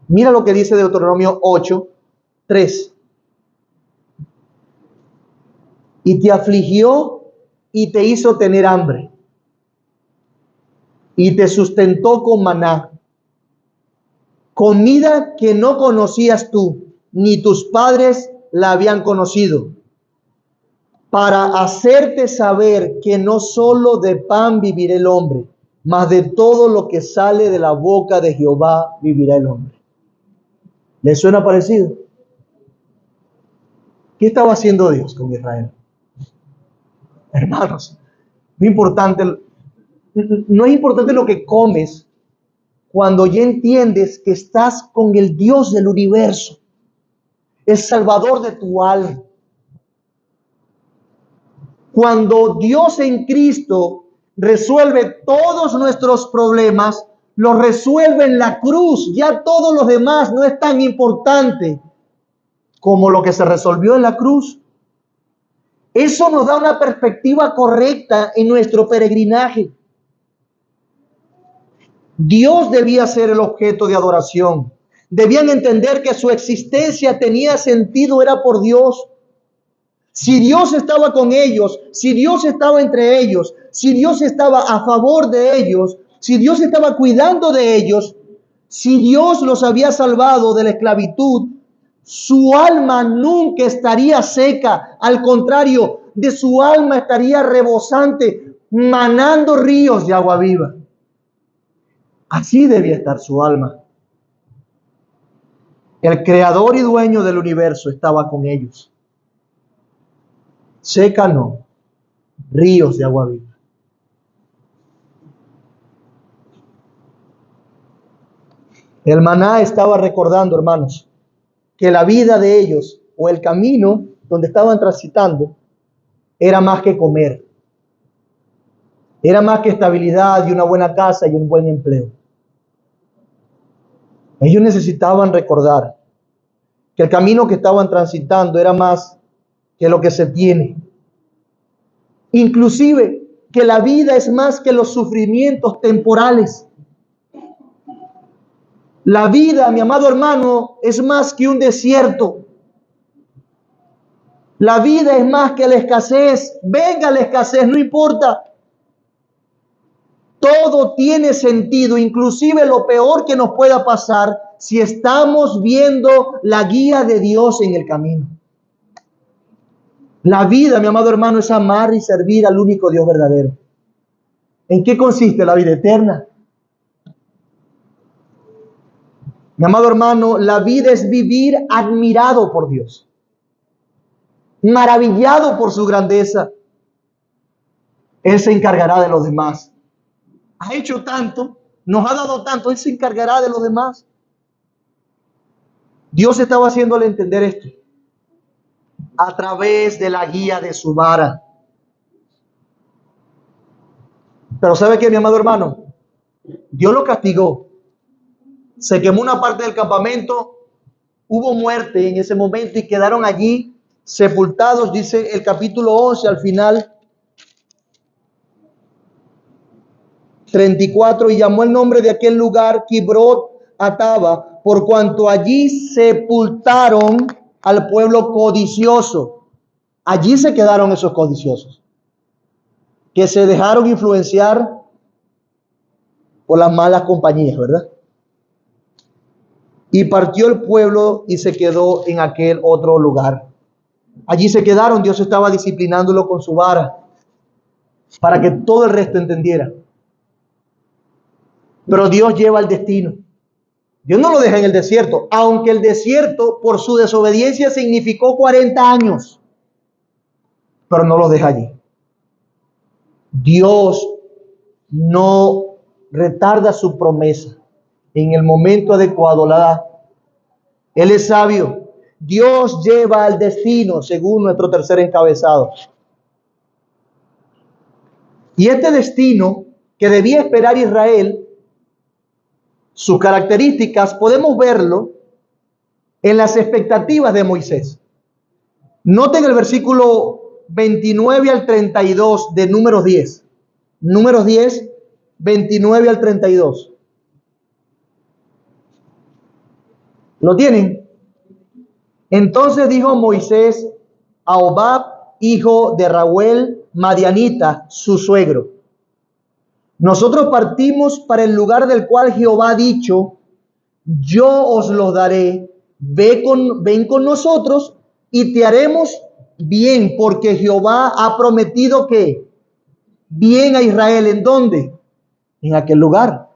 Mira lo que dice Deuteronomio 8:3. Y te afligió y te hizo tener hambre, y te sustentó con maná, comida que no conocías tú, ni tus padres la habían conocido, para hacerte saber que no solo de pan vivirá el hombre, mas de todo lo que sale de la boca de Jehová vivirá el hombre. ¿Les suena parecido? ¿Qué estaba haciendo Dios con Israel? Hermanos, no es importante lo que comes cuando ya entiendes que estás con el Dios del universo, el Salvador de tu alma. Cuando Dios en Cristo resuelve todos nuestros problemas, los resuelve en la cruz. Ya todos los demás no es tan importante como lo que se resolvió en la cruz. Eso nos da una perspectiva correcta en nuestro peregrinaje. Dios debía ser el objeto de adoración. Debían entender que su existencia tenía sentido, era por Dios. Si Dios estaba con ellos, si Dios estaba entre ellos, si Dios estaba a favor de ellos, si Dios estaba cuidando de ellos, si Dios los había salvado de la esclavitud, su alma nunca estaría seca. Al contrario, de su alma estaría rebosante, manando ríos de agua viva. Así debía estar su alma. El creador y dueño del universo estaba con ellos. Seca no, ríos de agua viva. El maná estaba recordando, hermanos, que la vida de ellos o el camino donde estaban transitando era más que comer. Era más que estabilidad y una buena casa y un buen empleo. Ellos necesitaban recordar que el camino que estaban transitando era más que lo que se tiene. Inclusive que la vida es más que los sufrimientos temporales. La vida, mi amado hermano, es más que un desierto. La vida es más que la escasez. Venga la escasez, no importa. Todo tiene sentido, inclusive lo peor que nos pueda pasar, si estamos viendo la guía de Dios en el camino. La vida, mi amado hermano, es amar y servir al único Dios verdadero. ¿En qué consiste la vida eterna? Mi amado hermano, la vida es vivir admirado por Dios, maravillado por su grandeza. Él se encargará de los demás. Ha hecho tanto, nos ha dado tanto, Él se encargará de los demás. Dios estaba haciéndole entender esto a través de la guía de su vara. Pero ¿sabe qué, mi amado hermano? Dios lo castigó. Se quemó una parte del campamento, hubo muerte en ese momento y quedaron allí sepultados, dice el capítulo 11 al final. 34, y llamó el nombre de aquel lugar Kibrot Ataba, por cuanto allí sepultaron al pueblo codicioso. Allí se quedaron esos codiciosos, que se dejaron influenciar por las malas compañías, ¿verdad? Y partió el pueblo y se quedó en aquel otro lugar. Allí se quedaron, Dios estaba disciplinándolo con su vara para que todo el resto entendiera. Pero Dios lleva el destino. Dios no lo deja en el desierto, aunque el desierto por su desobediencia significó 40 años, pero no lo deja allí. Dios no retarda su promesa. En el momento adecuado la da. Él es sabio. Dios lleva al destino, según nuestro tercer encabezado. Y este destino que debía esperar Israel, sus características, podemos verlo en las expectativas de Moisés. Noten el versículo 29 al 32 de Números 10. Números 10, 29 al 32. ¿Lo tienen? Entonces dijo Moisés a Hobab, hijo de Reuel, madianita, su suegro: nosotros partimos para el lugar del cual Jehová ha dicho, yo os lo daré, ven con nosotros y te haremos bien, porque Jehová ha prometido que bien a Israel. ¿En dónde? En aquel lugar.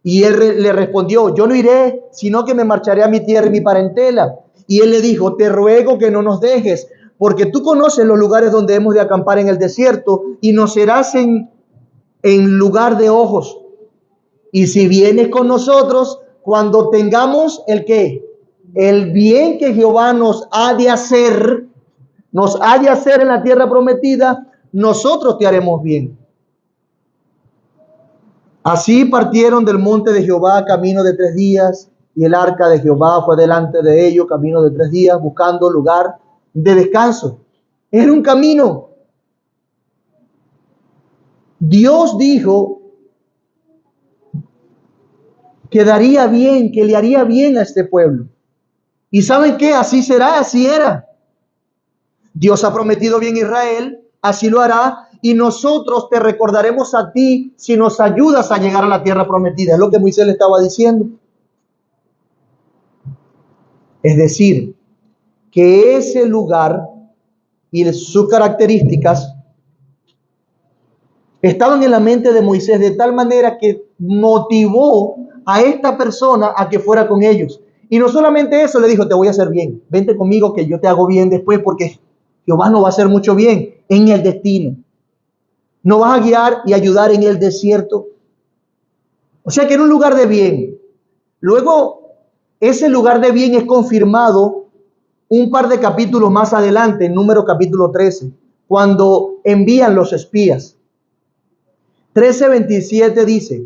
Y él le respondió: yo no iré, sino que me marcharé a mi tierra y mi parentela. Y él le dijo: te ruego que no nos dejes, porque tú conoces los lugares donde hemos de acampar en el desierto, y nos serás en lugar de ojos. Y si vienes con nosotros, cuando tengamos el qué, el bien que Jehová nos ha de hacer en la tierra prometida, nosotros te haremos bien. Así partieron del monte de Jehová camino de 3 días, y el arca de Jehová fue delante de ellos camino de 3 días, buscando lugar de descanso. Era un camino. Dios dijo que daría bien, que le haría bien a este pueblo. ¿Y saben qué? Así será, así era. Dios ha prometido bien a Israel, así lo hará. Y nosotros te recordaremos a ti si nos ayudas a llegar a la tierra prometida. Es lo que Moisés le estaba diciendo. Es decir, que ese lugar y sus características estaban en la mente de Moisés de tal manera que motivó a esta persona a que fuera con ellos. Y no solamente eso, le dijo: te voy a hacer bien, vente conmigo que yo te hago bien después, porque Jehová nos va a hacer mucho bien en el destino. Nos vas a guiar y ayudar en el desierto. O sea que era un lugar de bien. Luego, ese lugar de bien es confirmado un par de capítulos más adelante, en Números capítulo 13, cuando envían los espías. 13:27 dice: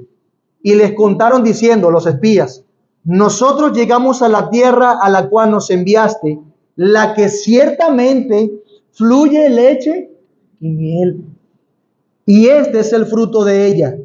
y les contaron diciendo los espías: nosotros llegamos a la tierra a la cual nos enviaste, la que ciertamente fluye leche y miel, y este es el fruto de ella.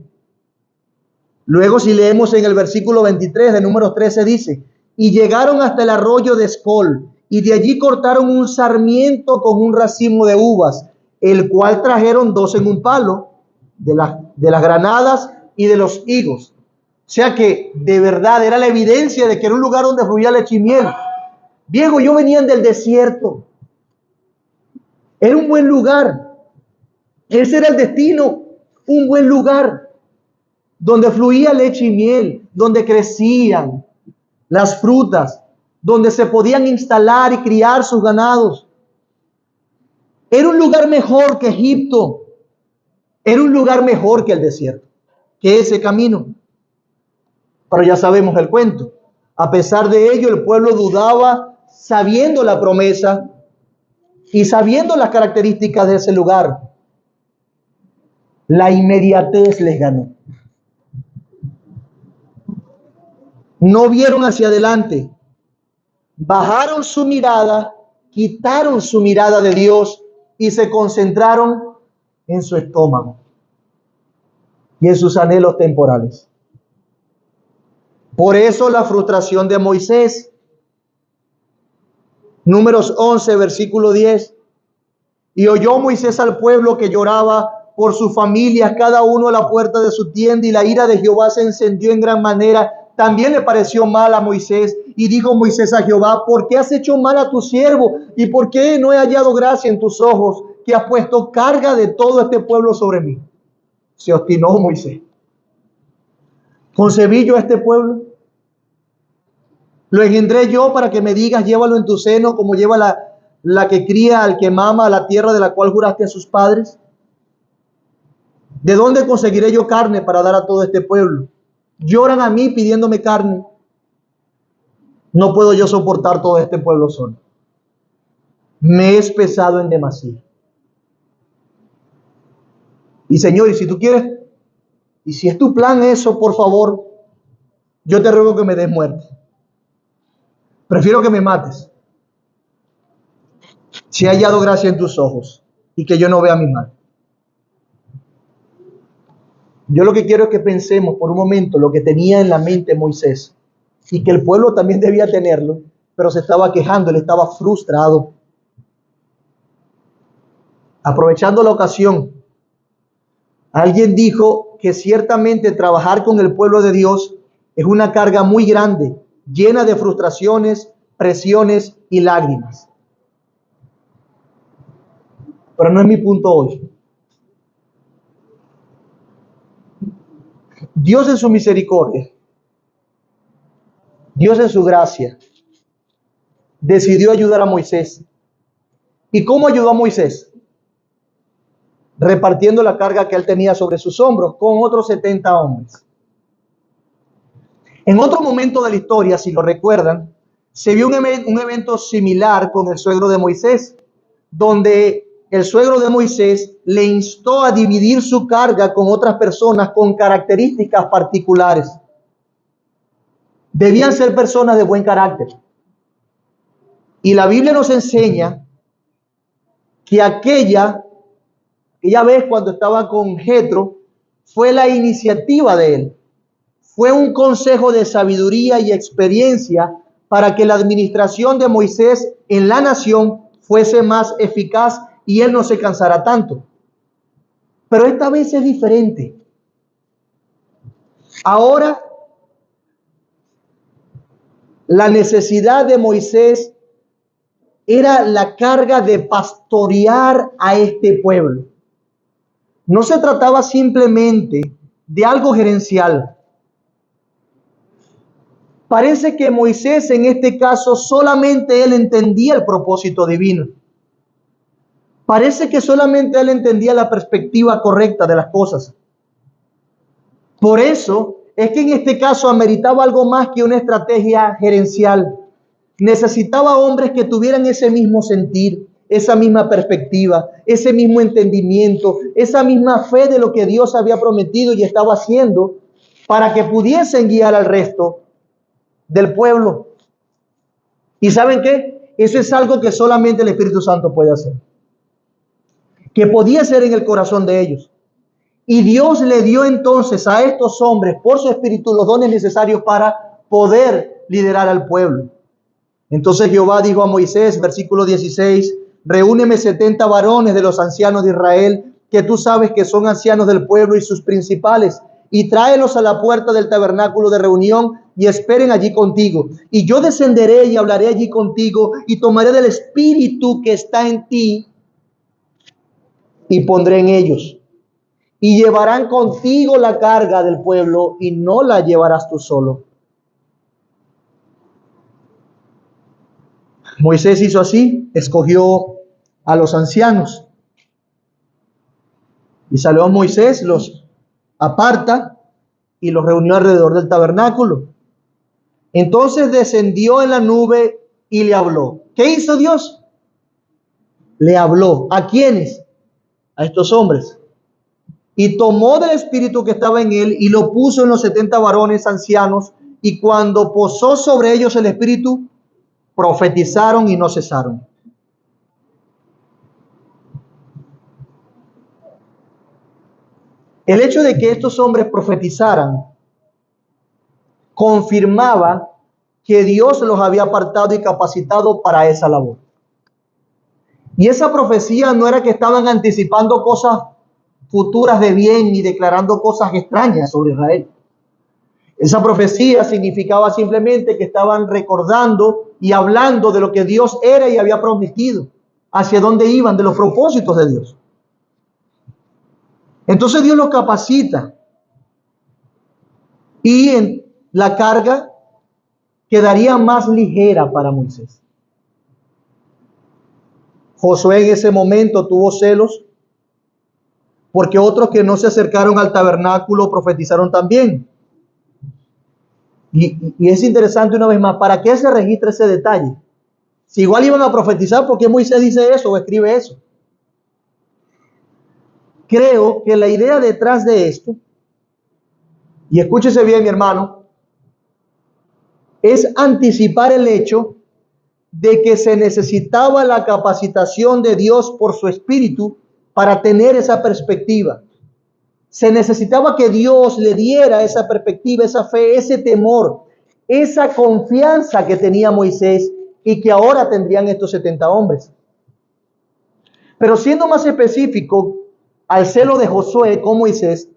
Luego, si leemos en el versículo 23 de Números 13, dice: y llegaron hasta el arroyo de Escol, y de allí cortaron un sarmiento con un racimo de uvas, el cual trajeron 2 en un palo, de las granadas y de los higos. O sea que de verdad era la evidencia de que era un lugar donde fluía leche y miel. Viejo, yo venían del desierto. Era un buen lugar. Ese era el destino. Un buen lugar donde fluía leche y miel, donde crecían las frutas, donde se podían instalar y criar sus ganados. Era un lugar mejor que Egipto. Era un lugar mejor que el desierto, que ese camino. Pero ya sabemos el cuento. A pesar de ello, el pueblo dudaba, sabiendo la promesa y sabiendo las características de ese lugar. La inmediatez les ganó. No vieron hacia adelante. Bajaron su mirada, quitaron su mirada de Dios y se concentraron en su estómago. y en sus anhelos temporales. Por eso la frustración de Moisés. Números 11, versículo 10. Y oyó Moisés al pueblo que lloraba por sus familias, cada uno a la puerta de su tienda, y la ira de Jehová se encendió en gran manera. También le pareció mal a Moisés, y dijo Moisés a Jehová: ¿por qué has hecho mal a tu siervo? ¿Y por qué no he hallado gracia en tus ojos, que has puesto carga de todo este pueblo sobre mí? Se obstinó Moisés. ¿Concebí yo a este pueblo? ¿Lo engendré yo para que me digas, llévalo en tu seno, como lleva la que cría al que mama a la tierra de la cual juraste a sus padres? ¿De dónde conseguiré yo carne para dar a todo este pueblo? Lloran a mí pidiéndome carne. No puedo yo soportar todo este pueblo solo. Me es pesado en demasía. Y Señor, y si tú quieres, y si es tu plan eso, por favor, yo te ruego que me des muerte. Prefiero que me mates, si he hallado gracia en tus ojos y que yo no vea mi mal. Yo lo que quiero es que pensemos por un momento lo que tenía en la mente Moisés, y que el pueblo también debía tenerlo, pero se estaba quejando, él estaba frustrado. Aprovechando la ocasión, alguien dijo que ciertamente trabajar con el pueblo de Dios es una carga muy grande, llena de frustraciones, presiones y lágrimas. Pero no es mi punto hoy. Dios en su misericordia, Dios en su gracia, decidió ayudar a Moisés. ¿Y cómo ayudó a Moisés? Repartiendo la carga que él tenía sobre sus hombros con otros 70 hombres. En otro momento de la historia, si lo recuerdan, se vio un evento similar con el suegro de Moisés, donde el suegro de Moisés le instó a dividir su carga con otras personas con características particulares. Debían ser personas de buen carácter. Y la Biblia nos enseña que aquella vez cuando estaba con Jetro, fue la iniciativa de él. Fue un consejo de sabiduría y experiencia para que la administración de Moisés en la nación fuese más eficaz y él no se cansara tanto. Pero esta vez es diferente. Ahora, la necesidad de Moisés era la carga de pastorear a este pueblo. No se trataba simplemente de algo gerencial. Parece que Moisés en este caso solamente él entendía el propósito divino. Parece que solamente él entendía la perspectiva correcta de las cosas. Por eso es que en este caso ameritaba algo más que una estrategia gerencial. Necesitaba hombres que tuvieran ese mismo sentir, esa misma perspectiva, ese mismo entendimiento, esa misma fe de lo que Dios había prometido y estaba haciendo, para que pudiesen guiar al resto del pueblo. ¿Y saben qué? Eso es algo que solamente el Espíritu Santo puede hacer, que podía ser en el corazón de ellos. Y Dios le dio entonces a estos hombres por su Espíritu los dones necesarios para poder liderar al pueblo. Entonces Jehová dijo a Moisés, versículo 16: reúneme 70 varones de los ancianos de Israel, que tú sabes que son ancianos del pueblo y sus principales, y tráelos a la puerta del tabernáculo de reunión y esperen allí contigo. Y yo descenderé y hablaré allí contigo y tomaré del espíritu que está en ti y pondré en ellos. Y llevarán contigo la carga del pueblo y no la llevarás tú solo. Moisés hizo así, escogió a los ancianos. Y salió Moisés, los aparta y los reunió alrededor del tabernáculo. Entonces descendió en la nube y le habló. ¿Qué hizo Dios? Le habló. ¿A quiénes? A estos hombres. Y tomó del espíritu que estaba en él y lo puso en los 70 varones ancianos. Y cuando posó sobre ellos el espíritu, profetizaron y no cesaron. El hecho de que estos hombres profetizaran confirmaba que Dios los había apartado y capacitado para esa labor. Y esa profecía no era que estaban anticipando cosas futuras de bien ni declarando cosas extrañas sobre Israel. Esa profecía significaba simplemente que estaban recordando y hablando de lo que Dios era y había prometido, hacia dónde iban, de los propósitos de Dios. Entonces Dios los capacita y en la carga quedaría más ligera para Moisés. Josué en ese momento tuvo celos porque otros que no se acercaron al tabernáculo profetizaron también. Y es interesante una vez más, ¿para qué se registra ese detalle? Si igual iban a profetizar, ¿por qué Moisés dice eso o escribe eso? Creo que la idea detrás de esto, y escúchese bien, mi hermano, es anticipar el hecho de que se necesitaba la capacitación de Dios por su Espíritu para tener esa perspectiva. Se necesitaba que Dios le diera esa perspectiva, esa fe, ese temor, esa confianza que tenía Moisés y que ahora tendrían estos 70 hombres. Pero siendo más específico al celo de Josué con Moisés,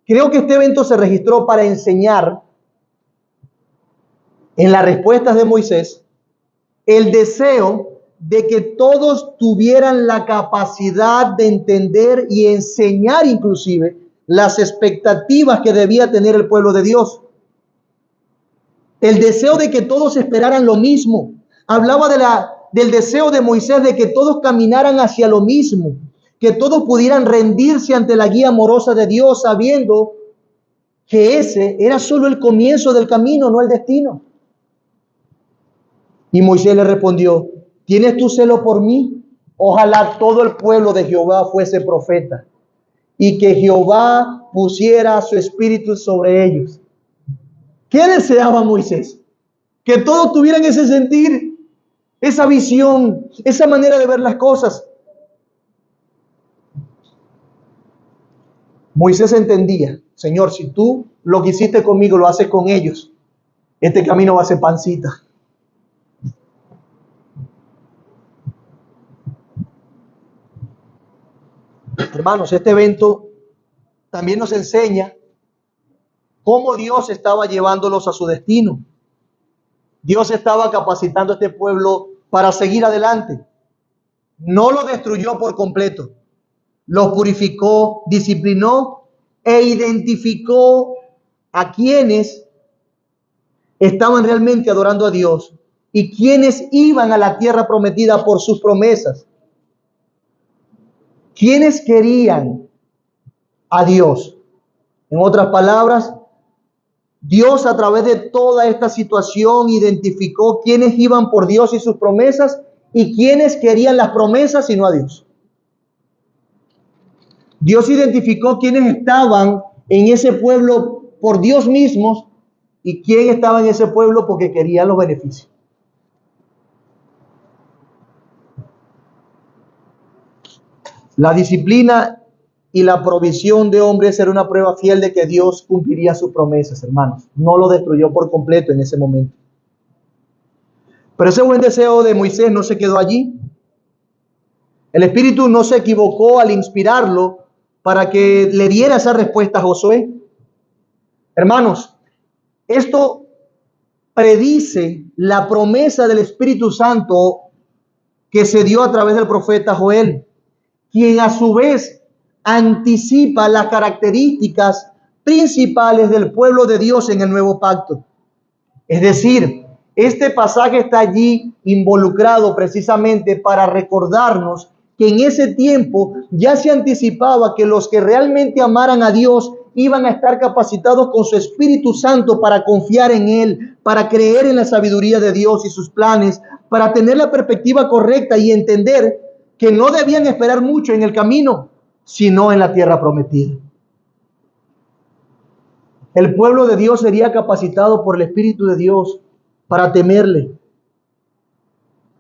creo que este evento se registró para enseñar en las respuestas de Moisés el deseo de que todos tuvieran la capacidad de entender y enseñar inclusive las expectativas que debía tener el pueblo de Dios. El deseo de que todos esperaran lo mismo. Hablaba del deseo de Moisés de que todos caminaran hacia lo mismo, que todos pudieran rendirse ante la guía amorosa de Dios, sabiendo que ese era solo el comienzo del camino, no el destino. Y Moisés le respondió: ¿tienes tu celo por mí? Ojalá todo el pueblo de Jehová fuese profeta y que Jehová pusiera su espíritu sobre ellos. ¿Qué deseaba Moisés? Que todos tuvieran ese sentir, esa visión, esa manera de ver las cosas. Moisés entendía: Señor, si tú lo que hiciste conmigo lo haces con ellos, este camino va a ser pancita. Hermanos, este evento también nos enseña cómo Dios estaba llevándolos a su destino. Dios estaba capacitando a este pueblo para seguir adelante. No lo destruyó por completo. Lo purificó, disciplinó e identificó a quienes estaban realmente adorando a Dios y quienes iban a la tierra prometida por sus promesas. ¿Quiénes querían a Dios? En otras palabras, Dios a través de toda esta situación identificó quiénes iban por Dios y sus promesas y quiénes querían las promesas y no a Dios. Dios identificó quiénes estaban en ese pueblo por Dios mismos y quién estaba en ese pueblo porque querían los beneficios. La disciplina y la provisión de hombres era una prueba fiel de que Dios cumpliría sus promesas, hermanos. No lo destruyó por completo en ese momento. Pero ese buen deseo de Moisés no se quedó allí. El Espíritu no se equivocó al inspirarlo para que le diera esa respuesta a Josué. Hermanos, esto predice la promesa del Espíritu Santo que se dio a través del profeta Joel, quien a su vez anticipa las características principales del pueblo de Dios en el nuevo pacto. Es decir, este pasaje está allí involucrado precisamente para recordarnos que en ese tiempo ya se anticipaba que los que realmente amaran a Dios iban a estar capacitados con su Espíritu Santo para confiar en Él, para creer en la sabiduría de Dios y sus planes, para tener la perspectiva correcta y entender que no debían esperar mucho en el camino, sino en la tierra prometida. El pueblo de Dios sería capacitado por el Espíritu de Dios para temerle.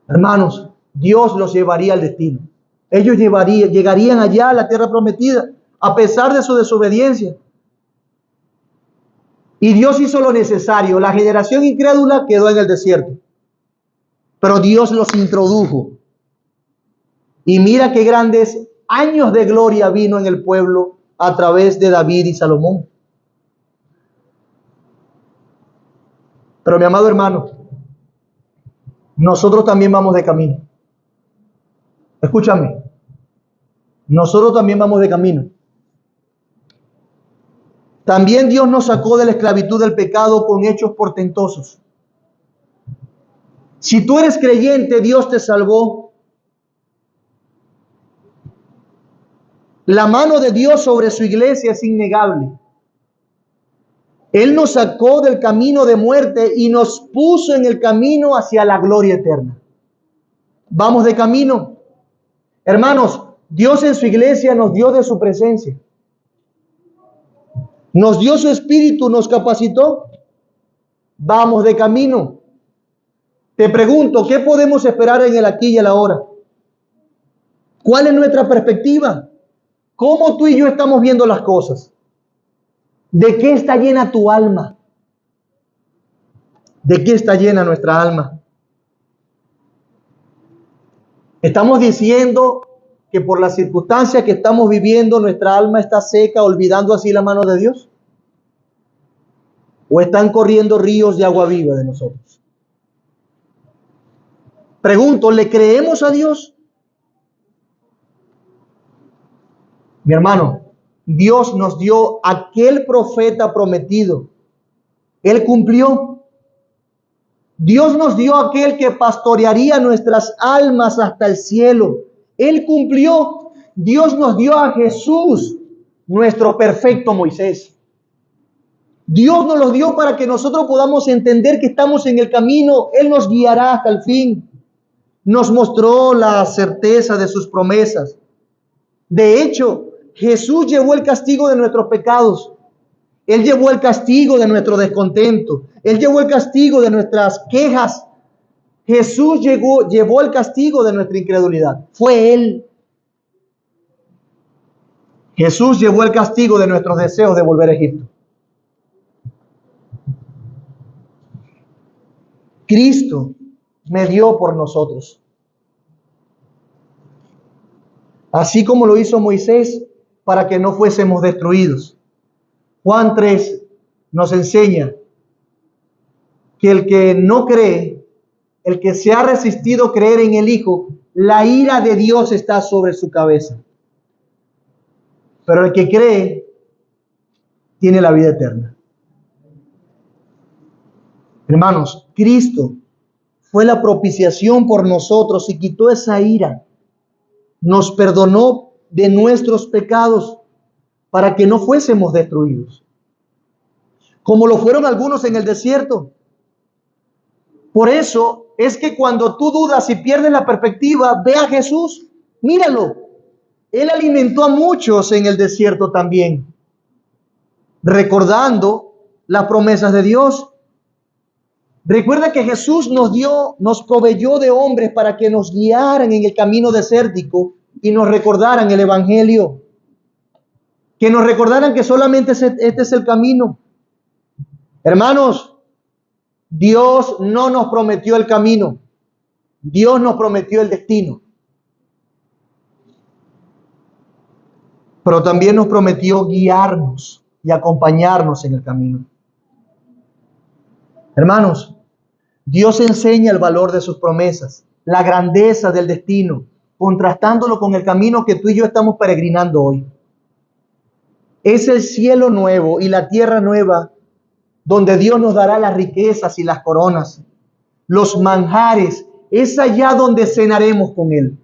Hermanos, Dios los llevaría al destino. Ellos llegarían allá a la tierra prometida, a pesar de su desobediencia. Y Dios hizo lo necesario. La generación incrédula quedó en el desierto, pero Dios los introdujo. Y mira qué grandes años de gloria vino en el pueblo a través de David y Salomón. Pero mi amado hermano, nosotros también vamos de camino. Escúchame, nosotros también vamos de camino. También Dios nos sacó de la esclavitud del pecado con hechos portentosos. Si tú eres creyente, Dios te salvó. La mano de Dios sobre su iglesia es innegable. Él nos sacó del camino de muerte y nos puso en el camino hacia la gloria eterna. Vamos de camino. Hermanos, Dios en su iglesia nos dio de su presencia. Nos dio su espíritu, nos capacitó. Vamos de camino. Te pregunto, ¿qué podemos esperar en el aquí y el ahora? ¿Cuál es nuestra perspectiva? ¿Cómo tú y yo estamos viendo las cosas? ¿De qué está llena tu alma? ¿De qué está llena nuestra alma? Estamos diciendo que por las circunstancias que estamos viviendo, nuestra alma está seca, olvidando así la mano de Dios. ¿O están corriendo ríos de agua viva de nosotros? Pregunto, ¿le creemos a Dios? Mi hermano, Dios nos dio aquel profeta prometido. Él cumplió. Dios nos dio aquel que pastorearía nuestras almas hasta el cielo. Él cumplió. Dios nos dio a Jesús, nuestro perfecto Moisés. Dios nos lo dio para que nosotros podamos entender que estamos en el camino. Él nos guiará hasta el fin. Nos mostró la certeza de sus promesas. De hecho, Jesús llevó el castigo de nuestros pecados. Él llevó el castigo de nuestro descontento. Él llevó el castigo de nuestras quejas. Jesús llevó el castigo de nuestra incredulidad. Fue Él. Jesús llevó el castigo de nuestros deseos de volver a Egipto. Cristo me dio por nosotros. Así como lo hizo Moisés para que no fuésemos destruidos. Juan 3 nos enseña que el que no cree, el que se ha resistido a creer en el Hijo, la ira de Dios está sobre su cabeza. Pero el que cree tiene la vida eterna. Hermanos, Cristo fue la propiciación por nosotros y quitó esa ira. Nos perdonó de nuestros pecados para que no fuésemos destruidos, como lo fueron algunos en el desierto. Por eso es que cuando tú dudas y pierdes la perspectiva, ve a Jesús, míralo. Él alimentó a muchos en el desierto también, recordando las promesas de Dios. Recuerda que Jesús nos proveyó de hombres para que nos guiaran en el camino desértico y nos recordaran el evangelio. Que nos recordaran que solamente este es el camino. Hermanos, Dios no nos prometió el camino. Dios nos prometió el destino. Pero también nos prometió guiarnos y acompañarnos en el camino. Hermanos, Dios enseña el valor de sus promesas, la grandeza del destino, contrastándolo con el camino que tú y yo estamos peregrinando hoy. Es el cielo nuevo y la tierra nueva donde Dios nos dará las riquezas y las coronas, los manjares. Es allá donde cenaremos con Él.